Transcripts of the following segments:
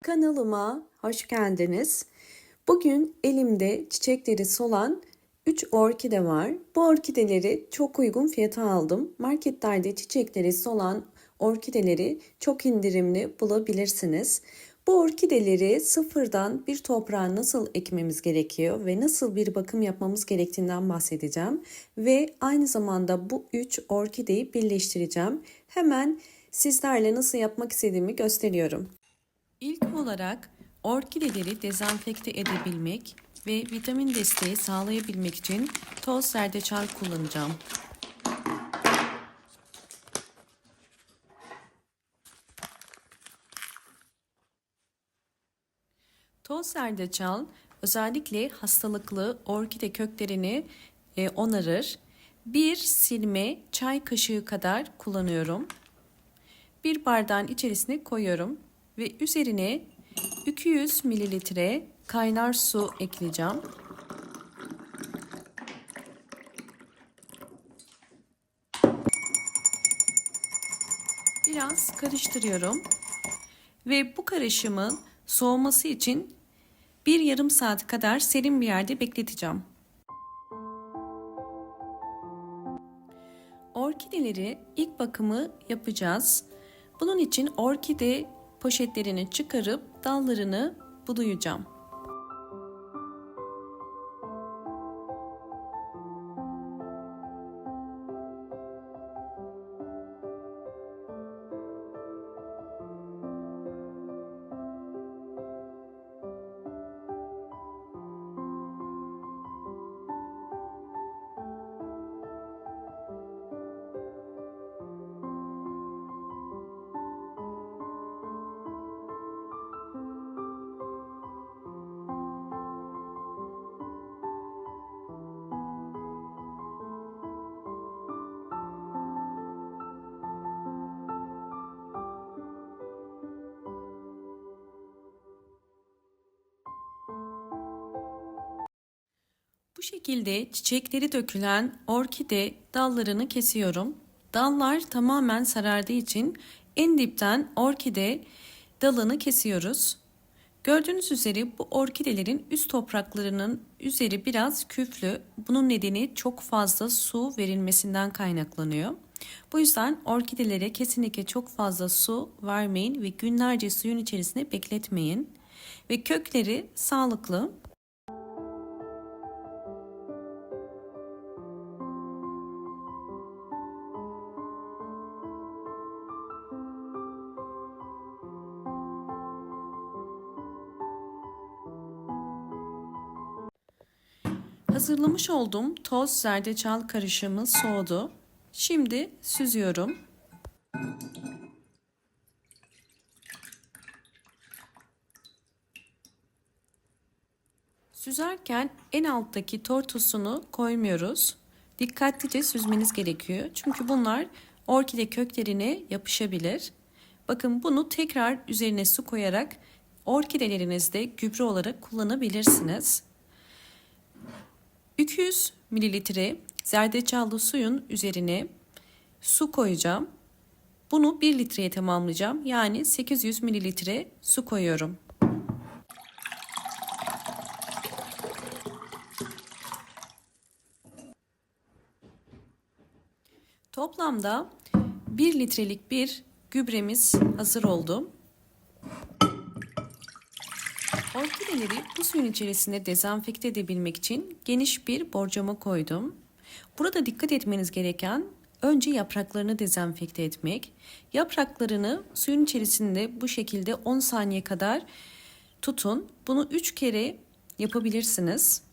Kanalıma hoş geldiniz. Bugün elimde çiçekleri solan 3 orkide var. Bu orkideleri çok uygun fiyata aldım. Marketlerde çiçekleri solan orkideleri çok indirimli bulabilirsiniz. Bu orkideleri sıfırdan bir toprağa nasıl ekmemiz gerekiyor ve nasıl bir bakım yapmamız gerektiğinden bahsedeceğim. Ve aynı zamanda bu 3 orkideyi birleştireceğim. Hemen sizlerle nasıl yapmak istediğimi gösteriyorum. İlk olarak orkideleri dezenfekte edebilmek ve vitamin desteği sağlayabilmek için toz zerdeçal kullanacağım. Toz zerdeçal özellikle hastalıklı orkide köklerini onarır. Bir silme çay kaşığı kadar kullanıyorum. Bir bardağın içerisine koyuyorum ve üzerine 200 mililitre kaynar su ekleyeceğim. Biraz karıştırıyorum ve bu karışımın soğuması için bir yarım saat kadar serin bir yerde bekleteceğim. Orkideleri ilk bakımı yapacağız. Bunun için orkide poşetlerini çıkarıp dallarını budayacağım. Bu şekilde çiçekleri dökülen orkide dallarını kesiyorum. Dallar tamamen sarardığı için en dipten orkide dalını kesiyoruz. Gördüğünüz üzere bu orkidelerin üst topraklarının üzeri biraz küflü. Bunun nedeni çok fazla su verilmesinden kaynaklanıyor. Bu yüzden orkidelere kesinlikle çok fazla su vermeyin ve günlerce suyun içerisinde bekletmeyin. Ve kökleri sağlıklı. Hazırlamış olduğum toz zerdeçal karışımı soğudu. Şimdi süzüyorum. Süzerken en alttaki tortusunu koymuyoruz. Dikkatlice süzmeniz gerekiyor. Çünkü bunlar orkide köklerine yapışabilir. Bakın bunu tekrar üzerine su koyarak orkidelerinizde gübre olarak kullanabilirsiniz. 200 mililitre zerdeçallı suyun üzerine su koyacağım. Bunu 1 litreye tamamlayacağım. Yani 800 mililitre su koyuyorum. Toplamda 1 litrelik bir gübremiz hazır oldu. Orkideleri bu suyun içerisinde dezenfekte edebilmek için geniş bir borcama koydum. Burada dikkat etmeniz gereken önce yapraklarını dezenfekte etmek. Yapraklarını suyun içerisinde bu şekilde 10 saniye kadar tutun. Bunu 3 kere yapabilirsiniz.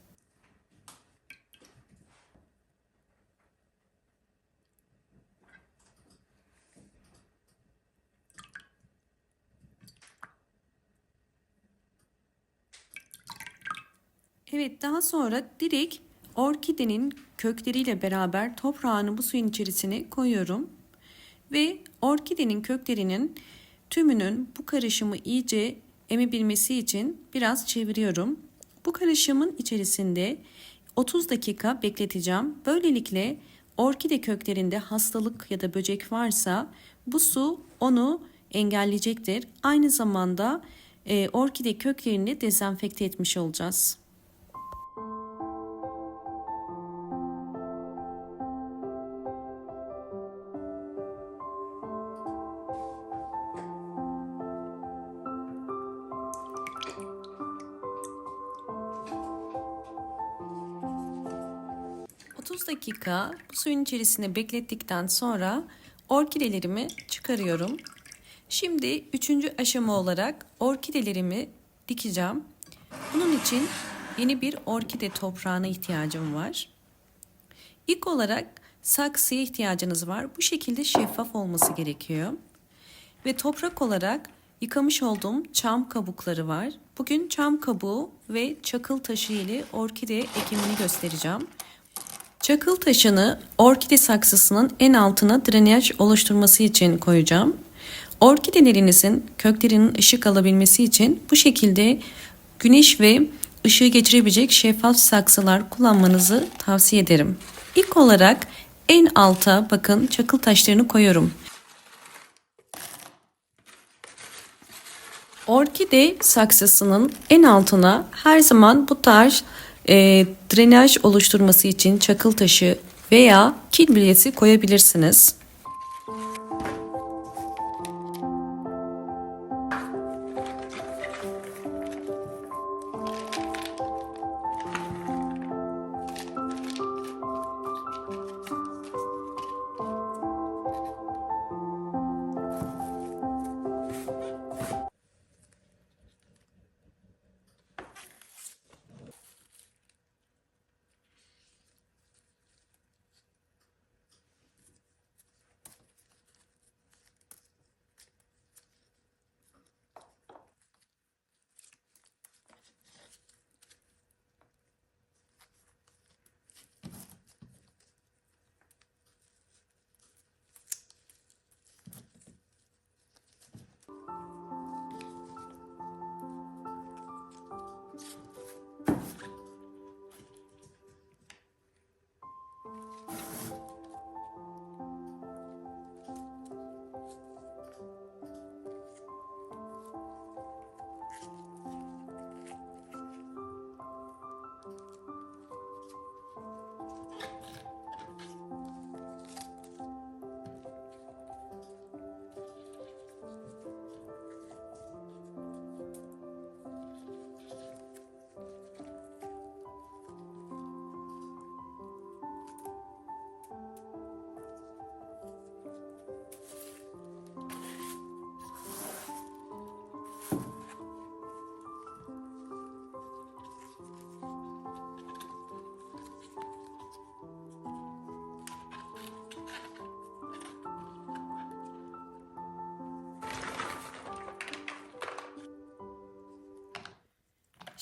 Evet, daha sonra direkt orkidenin kökleriyle beraber toprağını bu suyun içerisine koyuyorum. Ve orkidenin köklerinin tümünün bu karışımı iyice emebilmesi için biraz çeviriyorum. Bu karışımın içerisinde 30 dakika bekleteceğim. Böylelikle orkide köklerinde hastalık ya da böcek varsa bu su onu engelleyecektir. Aynı zamanda orkide köklerini dezenfekte etmiş olacağız. ...30 dakika bu suyun içerisine beklettikten sonra orkidelerimi çıkarıyorum. Şimdi 3. aşama olarak orkidelerimi dikeceğim. Bunun için yeni bir orkide toprağına ihtiyacım var. İlk olarak saksıya ihtiyacınız var. Bu şekilde şeffaf olması gerekiyor. Ve toprak olarak yıkamış olduğum çam kabukları var. Bugün çam kabuğu ve çakıl taşı ile orkide ekimini göstereceğim. Çakıl taşını orkide saksısının en altına drenaj oluşturması için koyacağım. Orkidelerinizin köklerinin ışık alabilmesi için bu şekilde güneş ve ışığı geçirebilecek şeffaf saksılar kullanmanızı tavsiye ederim. İlk olarak en alta bakın çakıl taşlarını koyuyorum. Orkide saksısının en altına her zaman bu tarz drenaj oluşturması için çakıl taşı veya kil bilyesi koyabilirsiniz.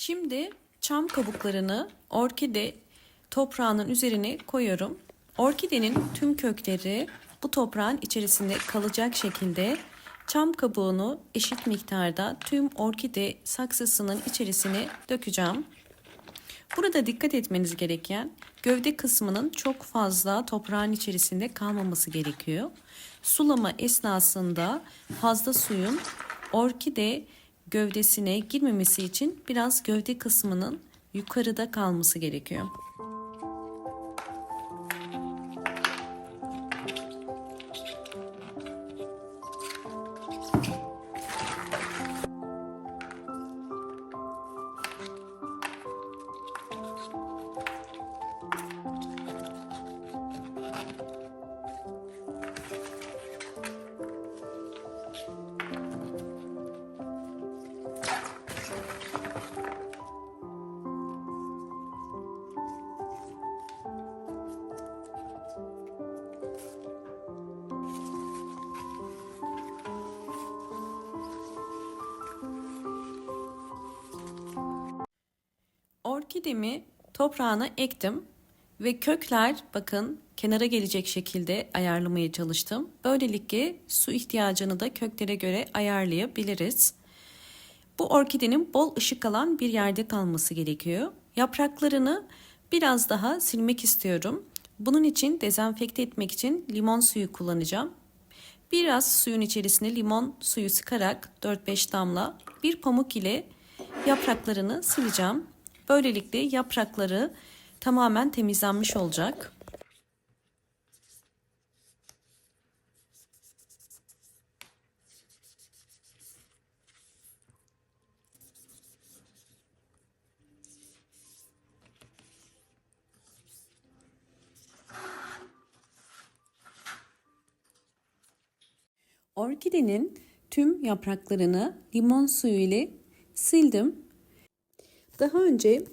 Şimdi çam kabuklarını orkide toprağının üzerine koyuyorum. Orkidenin tüm kökleri bu toprağın içerisinde kalacak şekilde çam kabuğunu eşit miktarda tüm orkide saksısının içerisine dökeceğim. Burada dikkat etmeniz gereken gövde kısmının çok fazla toprağın içerisinde kalmaması gerekiyor. Sulama esnasında fazla suyun orkide gövdesine girmemesi için biraz gövde kısmının yukarıda kalması gerekiyor. Orkidemi toprağına ektim ve kökler bakın kenara gelecek şekilde ayarlamaya çalıştım. Böylelikle su ihtiyacını da köklere göre ayarlayabiliriz. Bu orkidenin bol ışık alan bir yerde kalması gerekiyor. Yapraklarını biraz daha silmek istiyorum. Bunun için dezenfekte etmek için limon suyu kullanacağım. Biraz suyun içerisine limon suyu sıkarak 4-5 damla bir pamuk ile yapraklarını sileceğim. Böylelikle yaprakları tamamen temizlenmiş olacak. Orkidenin tüm yapraklarını limon suyu ile sildim. Daha önce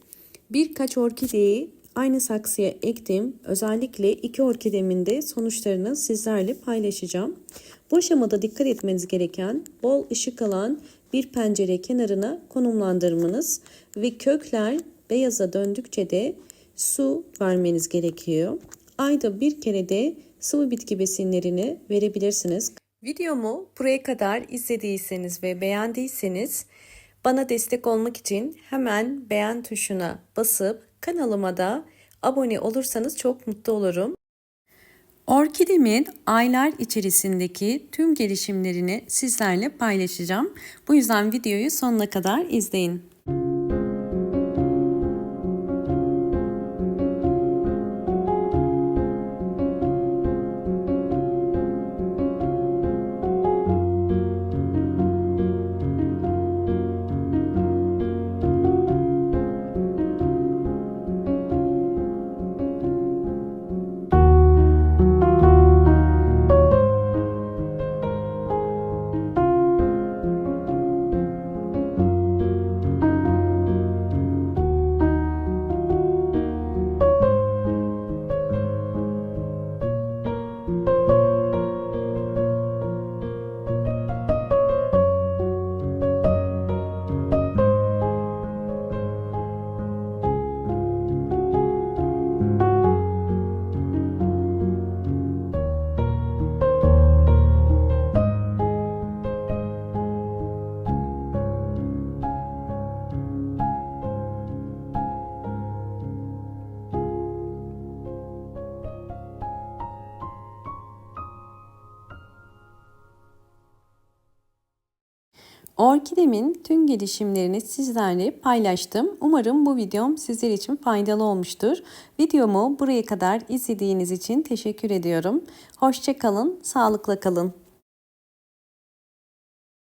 birkaç orkideyi aynı saksıya ektim. Özellikle 2 orkidemin de sonuçlarını sizlerle paylaşacağım. Bu aşamada dikkat etmeniz gereken bol ışık alan bir pencere kenarına konumlandırmanız ve kökler beyaza döndükçe de su vermeniz gerekiyor. Ayda bir kere de sıvı bitki besinlerini verebilirsiniz. Videomu buraya kadar izlediyseniz ve beğendiyseniz bana destek olmak için hemen beğen tuşuna basıp kanalıma da abone olursanız çok mutlu olurum. Orkidemin aylar içerisindeki tüm gelişimlerini sizlerle paylaşacağım. Bu yüzden videoyu sonuna kadar izleyin. Orkidemin tüm gelişimlerini sizlerle paylaştım. Umarım bu videom sizler için faydalı olmuştur. Videomu buraya kadar izlediğiniz için teşekkür ediyorum. Hoşça kalın, sağlıkla kalın.